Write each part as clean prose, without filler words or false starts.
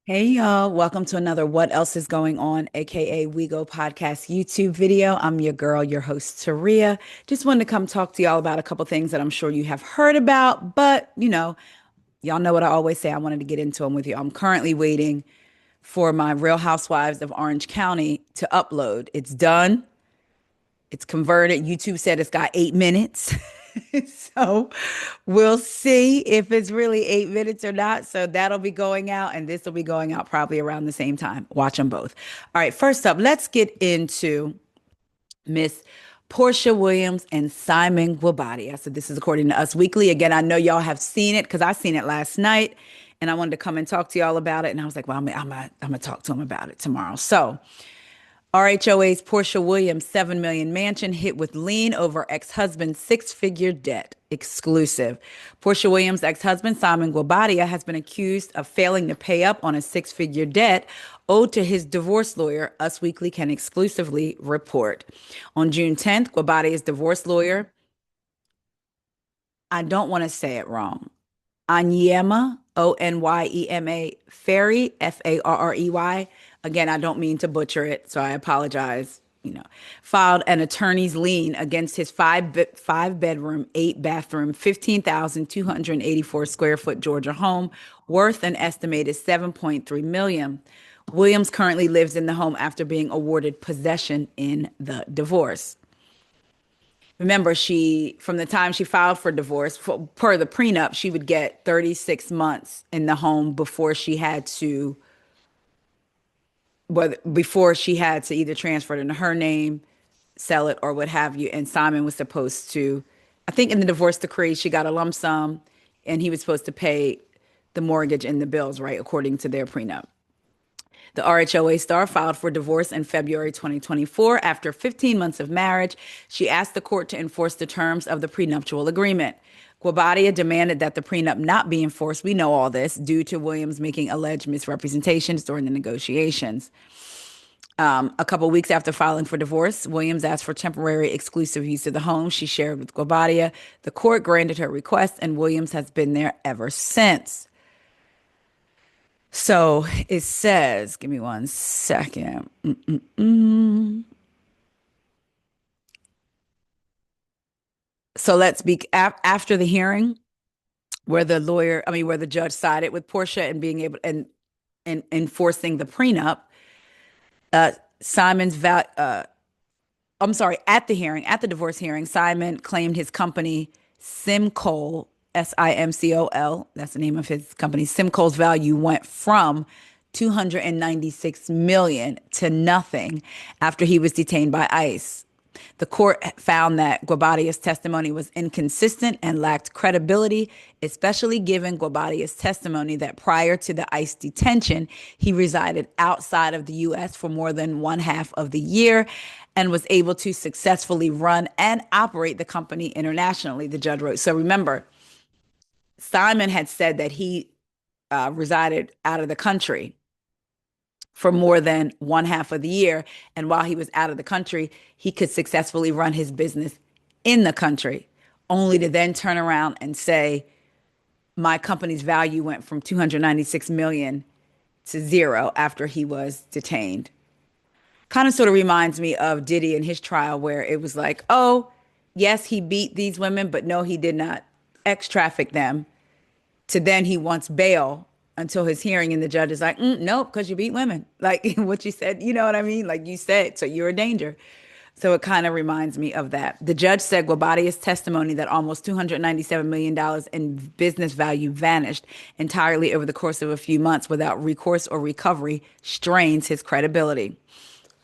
Hey y'all, welcome to another What Else is Going On, aka We Go Podcast YouTube video. I'm your girl, your host, Taria. Just wanted to come talk to y'all about a couple things that I'm sure you have heard about, but y'all know what I always say. I wanted to get into them with you. I'm currently waiting for my Real Housewives of Orange County to upload. It's done. It's converted. YouTube said it's got 8 minutes. So we'll see if it's really 8 minutes or not. So that'll be going out, and this will be going out probably around the same time. Watch them both. All right, first up, let's get into Miss Porsha Williams and Simon Guobadia. So this is according to Us Weekly. Again, I know y'all have seen it because I seen it last night, and I wanted to come and talk to y'all about it. And I was like, well, I'm gonna talk to him about it tomorrow. So RHOA's Porsha Williams 7 million mansion hit with lien over ex-husband's six-figure debt. Exclusive. Porsha Williams' ex-husband Simon Guobadia has been accused of failing to pay up on a six-figure debt owed to his divorce lawyer, Us Weekly can exclusively report. On June 10th, Guobadia's divorce lawyer, I don't want to say it wrong, Onyema, Onyema Ferry, Farrey. Again, I don't mean to butcher it, so I apologize. Filed an attorney's lien against his five bedroom, eight bathroom, 15,284 square foot Georgia home, worth an estimated 7.3 million. Williams currently lives in the home after being awarded possession in the divorce. Remember, from the time she filed for divorce, per the prenup, she would get 36 months in the home before she had to either transfer it into her name, sell it, or what have you. And Simon was supposed to, I think in the divorce decree, she got a lump sum, and he was supposed to pay the mortgage and the bills, right, according to their prenup. The RHOA star filed for divorce in February 2024. After 15 months of marriage, she asked the court to enforce the terms of the prenuptial agreement. Guobadia demanded that the prenup not be enforced. We know all this due to Williams making alleged misrepresentations during the negotiations. A couple weeks after filing for divorce, Williams asked for temporary exclusive use of the home she shared with Guobadia. The court granted her request, and Williams has been there ever since. So it says, give me one second. So let's be after the hearing where the judge sided with Portia and being able and enforcing the prenup. Uh, Simon's val. I'm sorry. At the divorce hearing, Simon claimed his company Simcol, Simcol. That's the name of his company. Simcol's value went from 296 million to nothing after he was detained by ICE. The court found that Guabadia's testimony was inconsistent and lacked credibility, especially given Guabadia's testimony that prior to the ICE detention, he resided outside of the U.S. for more than one half of the year and was able to successfully run and operate the company internationally, the judge wrote. So remember, Simon had said that he resided out of the country for more than one half of the year. And while he was out of the country, he could successfully run his business in the country, only to then turn around and say, my company's value went from 296 million to zero after he was detained. Kind of sort of reminds me of Diddy in his trial, where it was like, oh, yes, he beat these women, but no, he did not ex traffic them. To then he wants bail until his hearing, and the judge is like, nope, because you beat women. Like what you said, you know what I mean? Like you said, so you're a danger. So it kind of reminds me of that. The judge said Guabadia's testimony that almost $297 million dollars in business value vanished entirely over the course of a few months without recourse or recovery strains his credibility.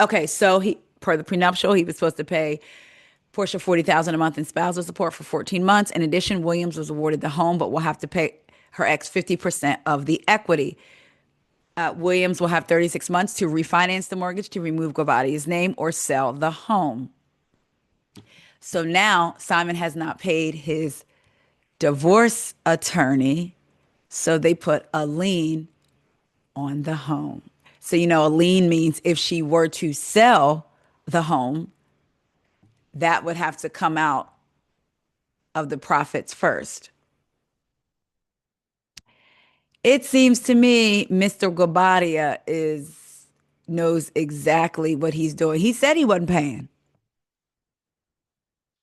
Okay, so per the prenuptial, he was supposed to pay Portia 40,000 a month in spousal support for 14 months. In addition, Williams was awarded the home, but will have to pay her ex 50% of the equity. Williams will have 36 months to refinance the mortgage to remove Guavadia's name or sell the home. So now Simon has not paid his divorce attorney, so they put a lien on the home. So, a lien means if she were to sell the home, that would have to come out of the profits first. It seems to me Mr. Gabadia is knows exactly what he's doing. He said he wasn't paying.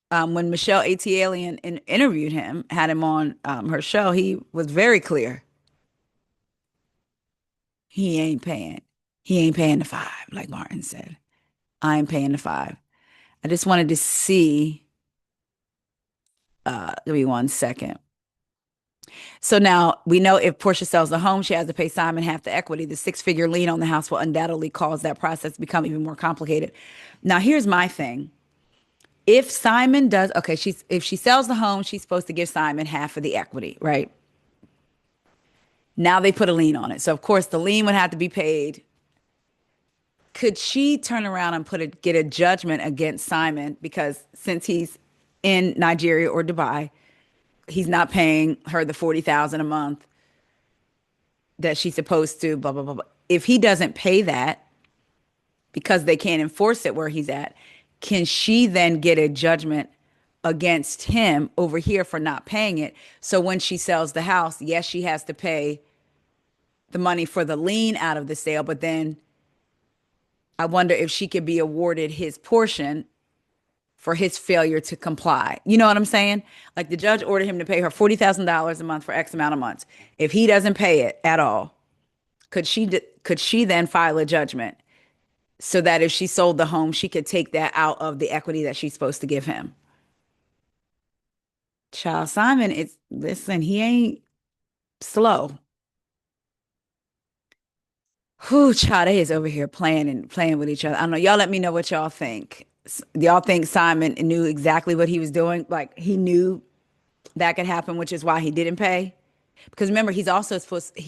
When Michelle Atialian interviewed him, had him on her show, he was very clear. He ain't paying. He ain't paying the five, like Martin said. I am paying the five. I just wanted to see. Give me one second. So now we know if Portia sells the home, she has to pay Simon half the equity. The six-figure lien on the house will undoubtedly cause that process to become even more complicated. Now, here's my thing. If Simon does, okay, if she sells the home, she's supposed to give Simon half of the equity, right? Now they put a lien on it. So of course the lien would have to be paid. Could she turn around and get a judgment against Simon because since he's in Nigeria or Dubai, he's not paying her the 40,000 a month that she's supposed to, blah, blah, blah, blah. If he doesn't pay that because they can't enforce it where he's at, can she then get a judgment against him over here for not paying it? So when she sells the house, yes, she has to pay the money for the lien out of the sale, but then I wonder if she could be awarded his portion for his failure to comply. You know what I'm saying? Like the judge ordered him to pay her $40,000 a month for X amount of months. If he doesn't pay it at all, could she then file a judgment so that if she sold the home, she could take that out of the equity that she's supposed to give him? Child Simon, listen, he ain't slow. Whew, child, they is over here playing and playing with each other. I don't know. Y'all let me know what y'all think. Y'all think Simon knew exactly what he was doing? Like he knew that could happen, which is why he didn't pay? Because remember, he's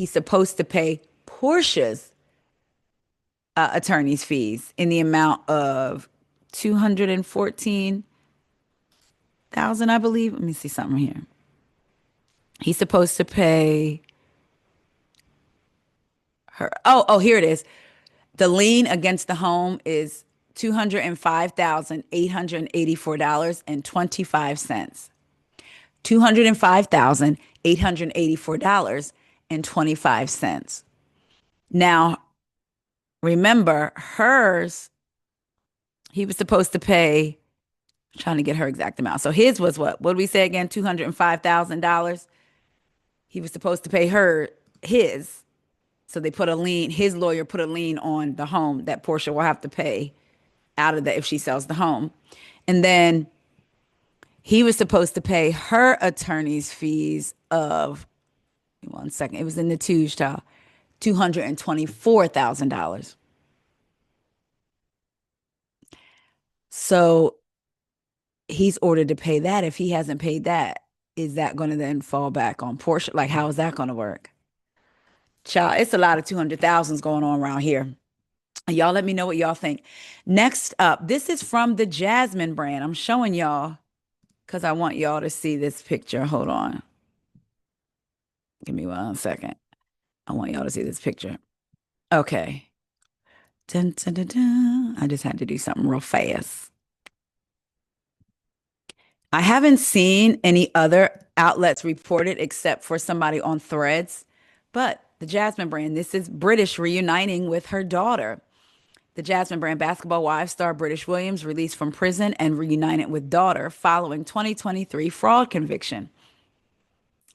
supposed to pay Portia's attorney's fees in the amount of 214,000, I believe. Let me see something here. He's supposed to pay her. Oh, here it is. The lien against the home is $205,884.25. $205,884.25. Now, remember, hers, he was supposed to pay, I'm trying to get her exact amount. So his was what? What did we say again? $205,000. He was supposed to pay her his. So they put a lien, his lawyer put a lien on the home that Portia will have to pay out of that if she sells the home. And then he was supposed to pay her attorney's fees of, one second, it was in the twos, child, $224,000. So he's ordered to pay that. If he hasn't paid that, is that going to then fall back on Portia? Like, how is that going to work? Child, it's a lot of 200,000s going on around here. Y'all let me know what y'all think. Next up, this is from the Jasmine brand. I'm showing y'all because I want y'all to see this picture. Hold on. Give me one second. I want y'all to see this picture. Okay. Dun, dun, dun, dun. I just had to do something real fast. I haven't seen any other outlets report it except for somebody on Threads, but the Jasmine brand, this is British reuniting with her daughter. The Jasmine brand basketball wife star Brittish Williams released from prison and reunited with daughter following 2023 fraud conviction.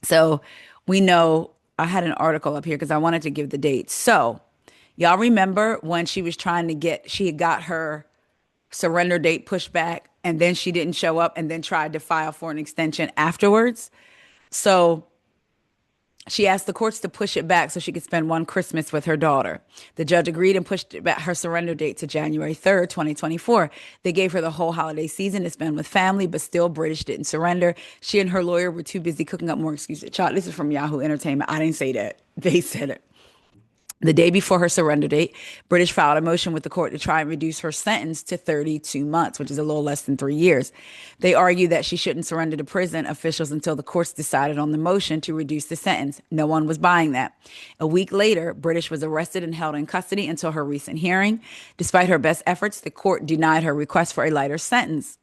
So we know, I had an article up here because I wanted to give the date. So y'all remember when she had got her surrender date pushed back and then she didn't show up and then tried to file for an extension afterwards. So she asked the courts to push it back so she could spend one Christmas with her daughter. The judge agreed and pushed back her surrender date to January 3rd, 2024. They gave her the whole holiday season to spend with family, but still British didn't surrender. She and her lawyer were too busy cooking up more excuses. Child, this is from Yahoo Entertainment. I didn't say that. They said it. The day before her surrender date, British filed a motion with the court to try and reduce her sentence to 32 months, which is a little less than 3 years. They argue that she shouldn't surrender to prison officials until the courts decided on the motion to reduce the sentence. No one was buying that. A week later, British was arrested and held in custody until her recent hearing. Despite her best efforts, the court denied her request for a lighter sentence.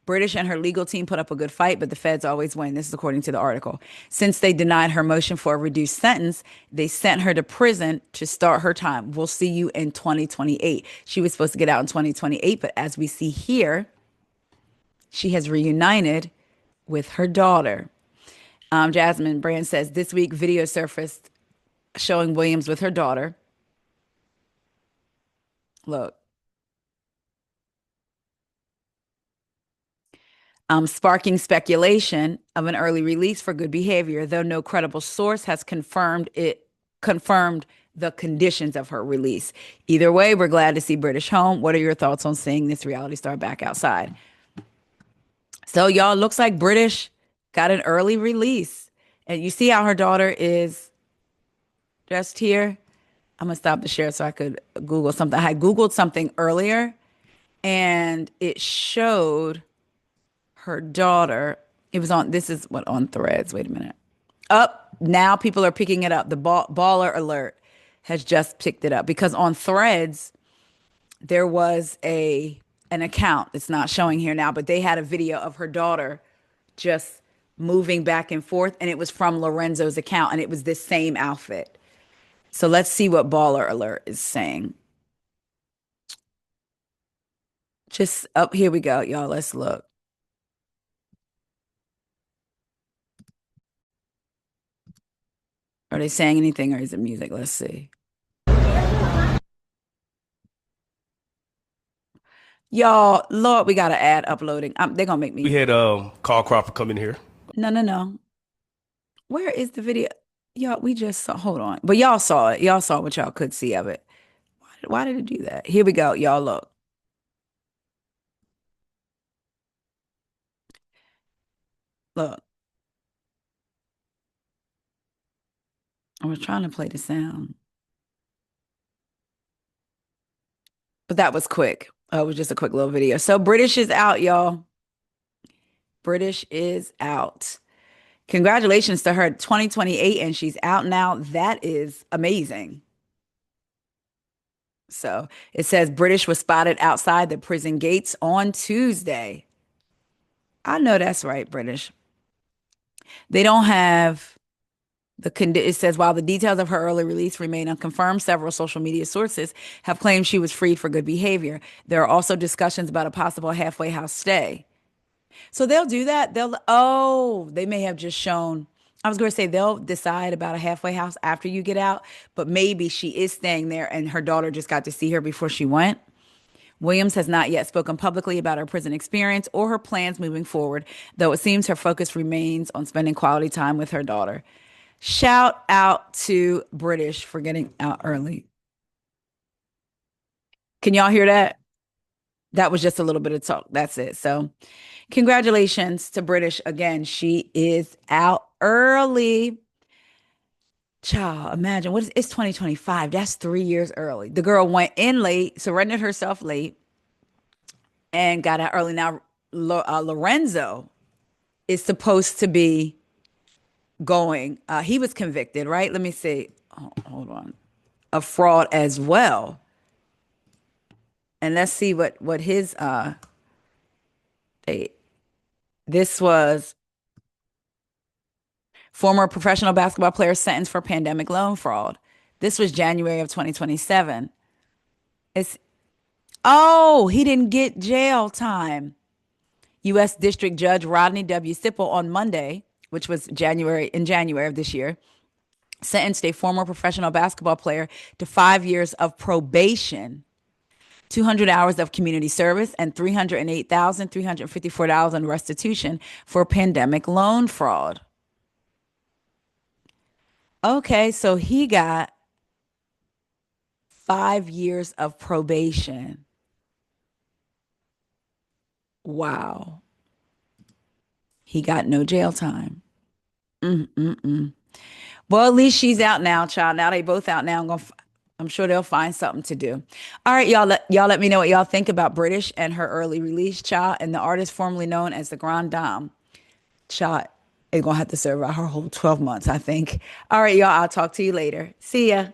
British and her legal team put up a good fight, but the feds always win. This is according to the article. Since they denied her motion for a reduced sentence, they sent her to prison to start her time. We'll see you in 2028. She was supposed to get out in 2028, but as we see here, she has reunited with her daughter. Jasmine Brand says this week video surfaced showing Williams with her daughter. Look, sparking speculation of an early release for good behavior, though no credible source has confirmed the conditions of her release. Either way, we're glad to see British home. What are your thoughts on seeing this reality star back outside? So, y'all, looks like British got an early release. And you see how her daughter is dressed here? I'm gonna stop the share so I could Google something. I had Googled something earlier and it showed her daughter. It was on, this is what, on Threads. Wait a minute. Up now, people are picking it up. The baller alert has just picked it up because on Threads there was an account. It's not showing here now, but they had a video of her daughter just moving back and forth, and it was from Lorenzo's account, and it was this same outfit. So let's see what baller alert is saying. Just up here we go, y'all. Let's look. Are they saying anything or is it music? Let's see. Y'all, Lord, we got to add uploading. They're going to make We me. had Carl Crawford come in here. No, no, no. Where is the video? Y'all, we just saw, hold on. But y'all saw it. Y'all saw what y'all could see of it. Why did it do that? Here we go. Y'all look. Look. I was trying to play the sound. But that was quick. It was just a quick little video. So British is out, y'all. British is out. Congratulations to her 2028 and she's out now. That is amazing. So it says British was spotted outside the prison gates on Tuesday. I know that's right, British. They don't have it says while the details of her early release remain unconfirmed, several social media sources have claimed she was freed for good behavior. There are also discussions about a possible halfway house stay. So they'll do that. They may have just shown. I was going to say they'll decide about a halfway house after you get out, but maybe she is staying there and her daughter just got to see her before she went. Williams has not yet spoken publicly about her prison experience or her plans moving forward, though it seems her focus remains on spending quality time with her daughter. Shout out to British for getting out early. Can y'all hear that? That was just a little bit of talk. That's it. So, congratulations to British again. She is out early. Child, imagine it's 2025. That's 3 years early. The girl went in late, surrendered herself late, and got out early. Now, Lorenzo is supposed to be going. He was convicted, right? Let me see. Oh, hold on. Of fraud as well. And let's see what his this was former professional basketball player sentenced for pandemic loan fraud. This was January of 2027. It's he didn't get jail time. U.S. District Judge Rodney W. Sipple on Monday, which was in January of this year, sentenced a former professional basketball player to 5 years of probation, 200 hours of community service, and $308,354 in restitution for pandemic loan fraud. Okay, so he got 5 years of probation. Wow. He got no jail time. Mm-mm-mm. Well, at least she's out now, child. Now they both out now. I'm sure they'll find something to do. All right, y'all. Y'all let me know what y'all think about British and her early release, child, and the artist formerly known as the Grand Dame. Child is gonna have to serve out her whole 12 months, I think. All right, y'all. I'll talk to you later. See ya.